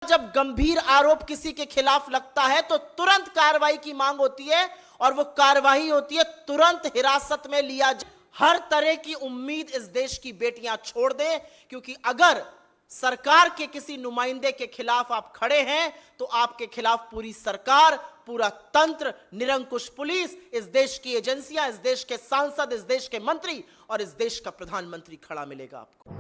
जब गंभीर आरोप किसी के खिलाफ लगता है तो तुरंत कार्रवाई की मांग होती है और वो कार्रवाई होती है तुरंत हिरासत में लिया जाए। हर तरह की उम्मीद इस देश की बेटियां छोड़ दें, क्योंकि अगर सरकार के किसी नुमाइंदे के खिलाफ आप खड़े हैं तो आपके खिलाफ पूरी सरकार, पूरा तंत्र, निरंकुश पुलिस, इस देश की एजेंसियां, इस देश के सांसद, इस देश के मंत्री और इस देश का प्रधानमंत्री खड़ा मिलेगा आपको।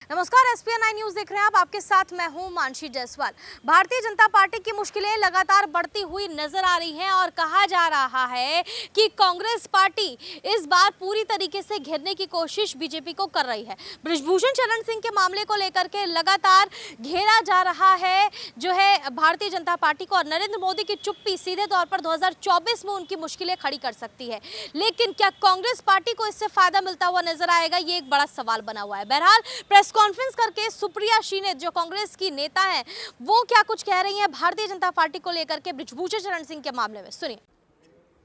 नमस्कार, SPN9 न्यूज देख रहे हैं आप। आपके साथ मैं हूं मानसी जायसवाल। भारतीय जनता पार्टी की मुश्किलें लगातार बढ़ती हुई नजर आ रही हैं और कहा जा रहा है कि कांग्रेस पार्टी इस बार पूरी तरीके से घेरने की कोशिश बीजेपी को कर रही है। बृजभूषण शरण सिंह के मामले को लेकर के लगातार घेरा जा रहा है जो है भारतीय जनता पार्टी को, और नरेंद्र मोदी की चुप्पी सीधे तौर पर 2024 में उनकी मुश्किलें खड़ी कर सकती है। लेकिन क्या कांग्रेस पार्टी को इससे फायदा मिलता हुआ नजर आएगा, ये एक बड़ा सवाल बना हुआ है। बहरहाल प्रेस कॉन्फ्रेंस करके सुप्रिया शीने जो कांग्रेस की नेता हैं, वो क्या कुछ कह रही हैं भारतीय जनता पार्टी को लेकर के बृजभूषण शरण सिंह के मामले में, सुनिए।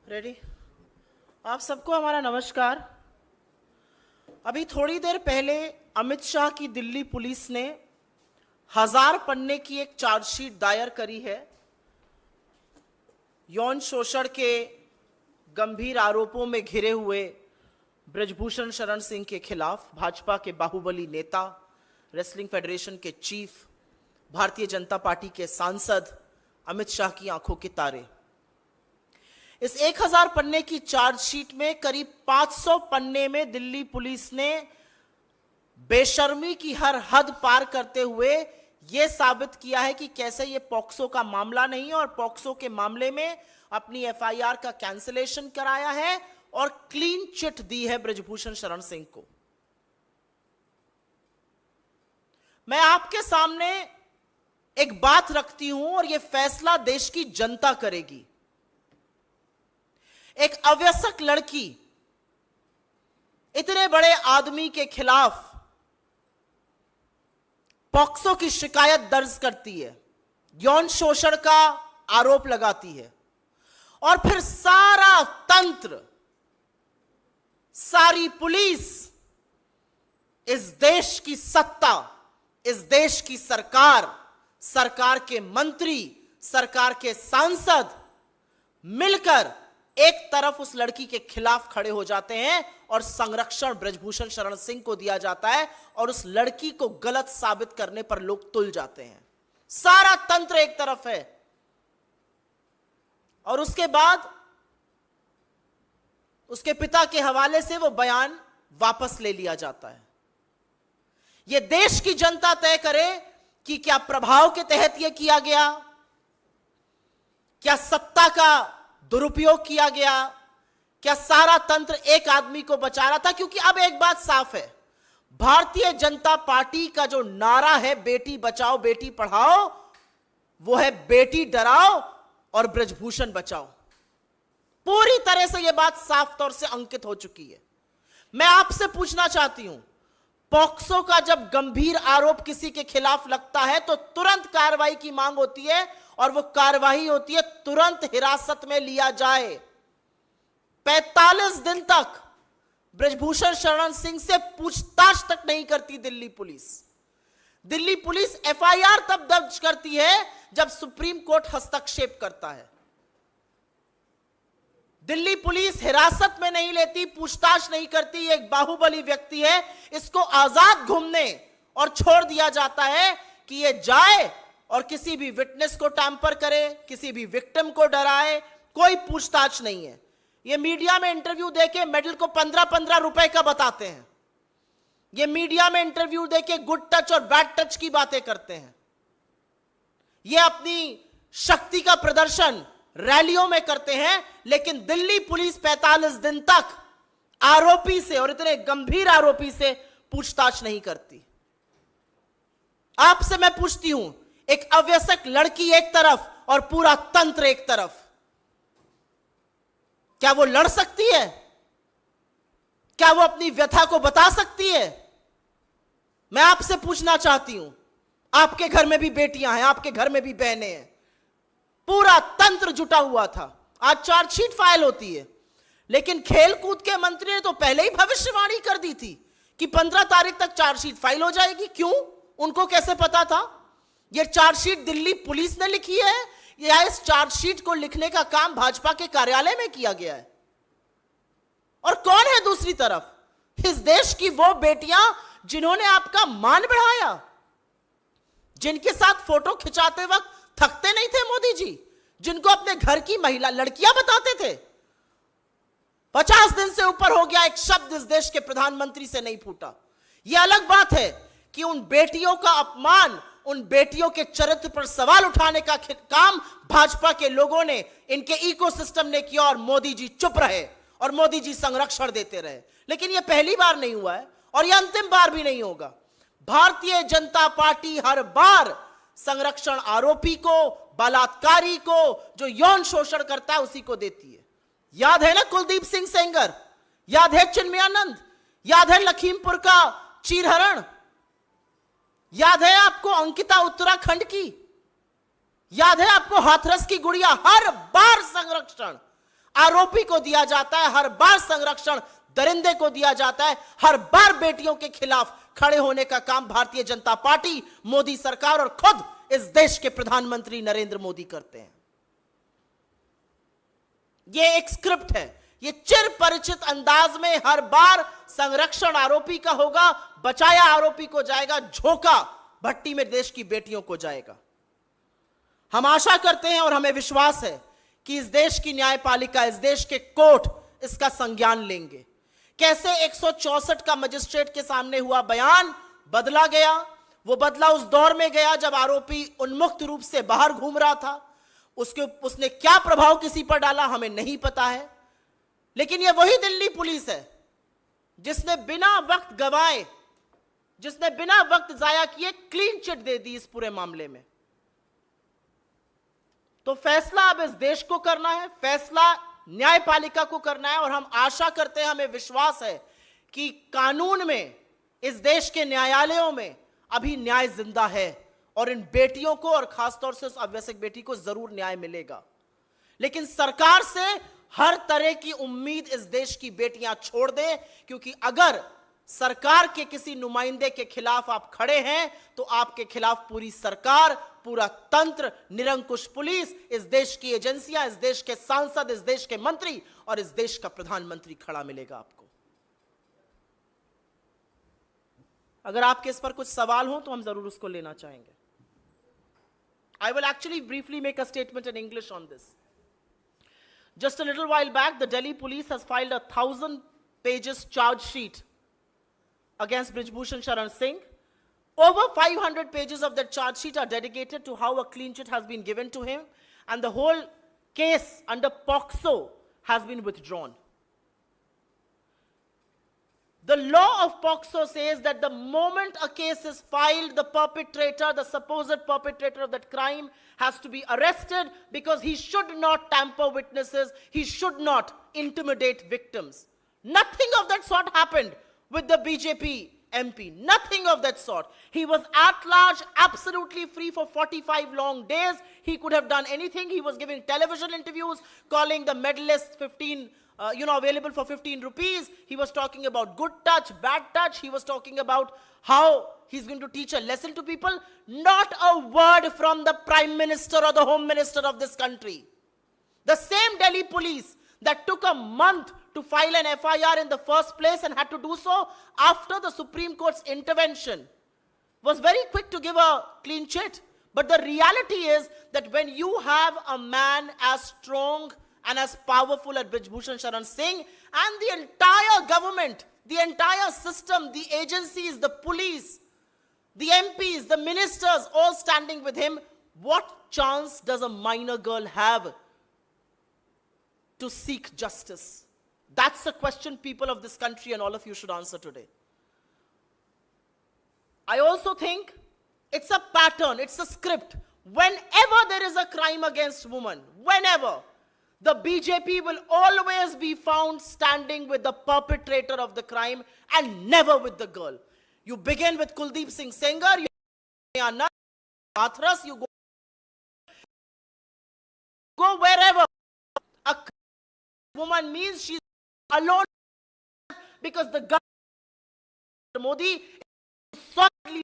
रेडी? आप सबको हमारा नमस्कार। अभी थोड़ी देर पहले अमित शाह की दिल्ली पुलिस ने 1000 पन्ने की एक चार्जशीट दायर करी है यौन शोषण के गंभीर आरोपों में घिरे हुए बृजभूषण शरण सिंह के खिलाफ। भाजपा के बाहुबली नेता, रेसलिंग फेडरेशन के चीफ, भारतीय जनता पार्टी के सांसद अमित शाह की आंखों के तारे। इस 1000 पन्ने की चार्जशीट में करीब 500 पन्ने में दिल्ली पुलिस ने बेशर्मी की हर हद पार करते हुए यह साबित किया है कि कैसे यह पॉक्सो का मामला नहीं है और पॉक्सो के मामले में अपनी FIR का कैंसिलेशन कराया है और क्लीन चिट दी है बृजभूषण शरण सिंह को। मैं आपके सामने एक बात रखती हूं और यह फैसला देश की जनता करेगी। एक अवयस्क लड़की इतने बड़े आदमी के खिलाफ पॉक्सो की शिकायत दर्ज करती है, यौन शोषण का आरोप लगाती है, और फिर सारा तंत्र, सारी पुलिस, इस देश की सत्ता, इस देश की सरकार, सरकार के मंत्री, सरकार के सांसद मिलकर एक तरफ उस लड़की के खिलाफ खड़े हो जाते हैं और संरक्षण बृजभूषण शरण सिंह को दिया जाता है और उस लड़की को गलत साबित करने पर लोग तुल जाते हैं। सारा तंत्र एक तरफ है और उसके बाद उसके पिता के हवाले से वो बयान वापस ले लिया जाता है। यह देश की जनता तय करे कि क्या प्रभाव के तहत यह किया गया, क्या सत्ता का दुरुपयोग किया गया, क्या सारा तंत्र एक आदमी को बचा रहा था। क्योंकि अब एक बात साफ है, भारतीय जनता पार्टी का जो नारा है बेटी बचाओ बेटी पढ़ाओ, वो है बेटी डराओ और बृजभूषण बचाओ। पूरी तरह से यह बात साफ तौर से अंकित हो चुकी है। मैं आपसे पूछना चाहती हूं, पॉक्सो का जब गंभीर आरोप किसी के खिलाफ लगता है तो तुरंत कार्रवाई की मांग होती है और वो कार्रवाई होती है तुरंत हिरासत में लिया जाए। 45 दिन तक बृजभूषण शरण सिंह से पूछताछ तक नहीं करती Delhi police. Delhi police FIR तब दर्ज करती है जब सुप्रीम कोर्ट हस्तक्षेप करता है। दिल्ली पुलिस हिरासत में नहीं लेती, पूछताछ नहीं करती। ये एक बाहुबली व्यक्ति है, इसको आजाद घूमने और छोड़ दिया जाता है कि ये जाए और किसी भी विटनेस को टैंपर करे, किसी भी विक्टिम को डराए। कोई पूछताछ नहीं है। ये मीडिया में इंटरव्यू देके मेडल को 15-15 रुपए का बताते हैं। ये मीडिया में इंटरव्यू देके गुड टच और बैड टच की बातें करते हैं। ये अपनी शक्ति का प्रदर्शन रैलियों में करते हैं, लेकिन दिल्ली पुलिस 45 दिन तक आरोपी से, और इतने गंभीर आरोपी से, पूछताछ नहीं करती। आपसे मैं पूछती हूं, एक अवयस्क लड़की एक तरफ और पूरा तंत्र एक तरफ, क्या वो लड़ सकती है? क्या वो अपनी व्यथा को बता सकती है? मैं आपसे पूछना चाहती हूं, आपके घर में भी बेटियां हैं, आपके घर में भी बहनें हैं। पूरा तंत्र जुटा हुआ था। आज चार्जशीट फाइल होती है, लेकिन खेलकूद के मंत्री ने तो पहले ही भविष्यवाणी कर दी थी कि 15 तारीख तक चार्जशीट फाइल हो जाएगी। क्यों? उनको कैसे पता था? यह चार्जशीट दिल्ली पुलिस ने लिखी है या इस चार्जशीट को लिखने का काम भाजपा के कार्यालय में किया गया है? और कौन है दूसरी तरफ? इस देश की वो बेटियां जिन्होंने आपका मान बढ़ाया, जिनके साथ फोटो खिंचाते वक्त थकते नहीं थे मोदी जी, जिनको अपने घर की महिला लड़कियां बताते थे। 50 दिन से ऊपर हो गया, एक शब्द इस देश के प्रधानमंत्री से नहीं फूटा। यह अलग बात है कि उन बेटियों का अपमान, उन बेटियों के चरित्र पर सवाल उठाने का काम भाजपा के लोगों ने, इनके इकोसिस्टम ने किया और मोदी जी चुप रहे और मोदी जी संरक्षण देते रहे। लेकिन यह पहली बार नहीं हुआ है और यह अंतिम बार भी नहीं होगा। भारतीय जनता पार्टी हर बार संरक्षण आरोपी को, बलात्कारी को, जो यौन शोषण करता है, उसी को देती है। याद है ना कुलदीप सिंह सेंगर, याद है चिन्मयानंद, याद है लखीमपुर का चीरहरण, याद है आपको अंकिता उत्तराखंड की, याद है आपको हाथरस की गुड़िया। हर बार संरक्षण आरोपी को दिया जाता है, हर बार संरक्षण दरिंदे को दिया जाता है, हर बार बेटियों के खिलाफ खड़े होने का काम भारतीय जनता पार्टी, मोदी सरकार और खुद इस देश के प्रधानमंत्री नरेंद्र मोदी करते हैं। यह एक स्क्रिप्ट है, यह चिर परिचित अंदाज में हर बार संरक्षण आरोपी का होगा, बचाया आरोपी को जाएगा, झोंका भट्टी में देश की बेटियों को जाएगा। हम आशा करते हैं और हमें विश्वास है कि इस देश की न्यायपालिका, इस देश के कोर्ट इसका संज्ञान लेंगे। कैसे 164 का मजिस्ट्रेट के सामने हुआ बयान बदला गया? वो बदला उस दौर में गया जब आरोपी उन्मुक्त रूप से बाहर घूम रहा था। उसने क्या प्रभाव किसी पर डाला हमें नहीं पता है, लेकिन यह वही दिल्ली पुलिस है जिसने बिना वक्त गवाए, जिसने बिना वक्त जाया किए क्लीन चिट दे दी इस पूरे मामले में। तो फैसला अब इस देश को करना है, फैसला न्यायपालिका को करना है और हम आशा करते हैं, हमें विश्वास है कि कानून में, इस देश के न्यायालयों में अभी न्याय जिंदा है और इन बेटियों को और खासतौर से उस अवैसक बेटी को जरूर न्याय मिलेगा। लेकिन सरकार से हर तरह की उम्मीद इस देश की बेटियां छोड़ दे, क्योंकि अगर सरकार के किसी नुमाइंदे के खिलाफ आप खड़े हैं तो आपके खिलाफ पूरी सरकार, पूरा तंत्र, निरंकुश पुलिस, इस देश की एजेंसियां, इस देश के सांसद, इस देश के मंत्री और इस देश का प्रधानमंत्री खड़ा मिलेगा आपको। अगर आपके इस पर कुछ सवाल हो तो हम जरूर उसको लेना चाहेंगे। I will actually briefly make a statement in English on this. Just a little while back, the Delhi police has filed a 1,000 pages charge sheet against Brijbhushan Sharan Singh. Over 500 pages of that charge sheet are dedicated to how a clean chit has been given to him, and the whole case under POCSO has been withdrawn. The law of POCSO says that the moment a case is filed, the perpetrator, the supposed perpetrator of that crime, has to be arrested because he should not tamper witnesses, he should not intimidate victims. Nothing of that sort happened with the BJP MP. Nothing of that sort. He was at large, absolutely free for 45 long days. He could have done anything. He was giving television interviews, calling the medalists available for 15 rupees. He was talking about good touch, bad touch. He was talking about how he's going to teach a lesson to people. Not a word from the Prime Minister or the Home Minister of this country. The same Delhi police that took a month to file an FIR in the first place and had to do so after the Supreme Court's intervention was very quick to give a clean chit. But the reality is that when you have a man as strong and as powerful as Brijbhushan Sharan Singh and the entire government, the entire system, the agencies, the police, the MPs, the ministers all standing with him, what chance does a minor girl have to seek justice? That's the question people of this country and all of you should answer today. I also think it's a pattern, it's a script. Whenever there is a crime against women, whenever, the BJP will always be found standing with the perpetrator of the crime and never with the girl. You begin with Kuldeep Singh Sengar, you Hathras, you go go wherever. A woman means she's alone because the government Modi is solidly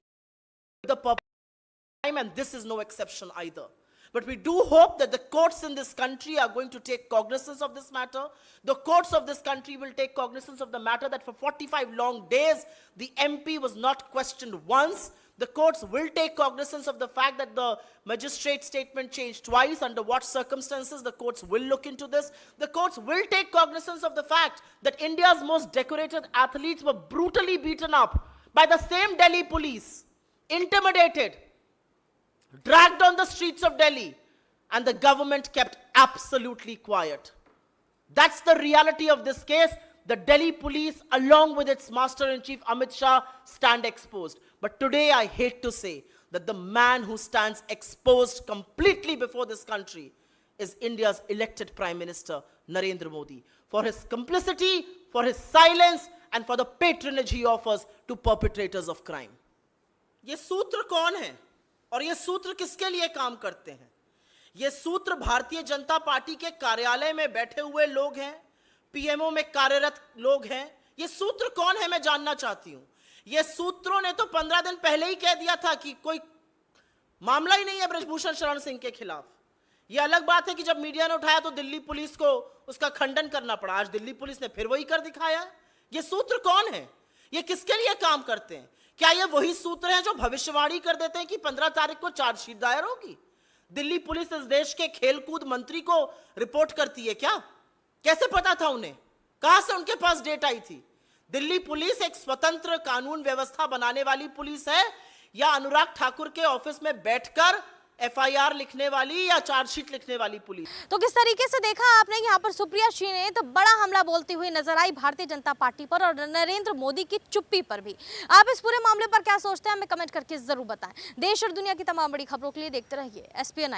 the purpose of time, and this is no exception either. But we do hope that the courts in this country are going to take cognizance of this matter. The courts of this country will take cognizance of the matter that for 45 long days, the MP was not questioned once. The courts will take cognizance of the fact that the magistrate statement changed twice. Under what circumstances, the courts will look into this. The courts will take cognizance of the fact that India's most decorated athletes were brutally beaten up by the same Delhi police, intimidated, dragged on the streets of Delhi, and the government kept absolutely quiet. That's the reality of this case. The Delhi police, along with its Master-in-Chief Amit Shah, stand exposed. But today I hate to say that the man who stands exposed completely before this country is India's elected Prime Minister, Narendra Modi, for his complicity, for his silence, and for the patronage he offers to perpetrators of crime. ये सूत्र कौन है और ये सूत्र किसके लिए काम करते हैं? ये सूत्र भारतीय जनता पार्टी के कार्यालय में बैठे हुए लोग हैं, पीएमओ में कार्यरत लोग हैं. ये सूत्र कौन है मैं जानना चाहती हूं. ये सूत्रों ने तो 15 दिन पहले ही कह दिया था कि कोई मामला ही नहीं है ब्रजभूषण शरण सिंह के खिलाफ. ये अलग बात है कि जब मीडिया ने उठाया तो दिल्ली पुलिस को उसका खंडन करना पड़ा. आज दिल्ली पुलिस ने फिर वही कर दिखाया. ये सूत्र कौन है? ये किसके लिए काम करते हैं? क्या ये वही सूत्र हैं जो भविष्यवाणी कर देते हैं कि 15 तारीख को चार्जशीट दायर होगी? दिल्ली पुलिस इस देश के खेलकूद मंत्री को रिपोर्ट करती है क्या? कैसे पता था उन्हें? कहां से उनके पास डेट आई थी? दिल्ली पुलिस एक स्वतंत्र कानून व्यवस्था बनाने वाली पुलिस है या अनुराग ठाकुर के ऑफिस में बैठकर एफआईआर लिखने वाली या चार्जशीट लिखने वाली पुलिस? तो किस तरीके से देखा आपने यहाँ पर सुप्रिया श्री ने तो बड़ा हमला बोलती हुई नजर आई भारतीय जनता पार्टी पर और नरेंद्र मोदी की चुप्पी पर भी. आप इस पूरे मामले पर क्या सोचते हैं हमें कमेंट करके जरूर बताएं. देश और दुनिया की तमाम बड़ी खबरों के लिए देखते रहिए SPN9.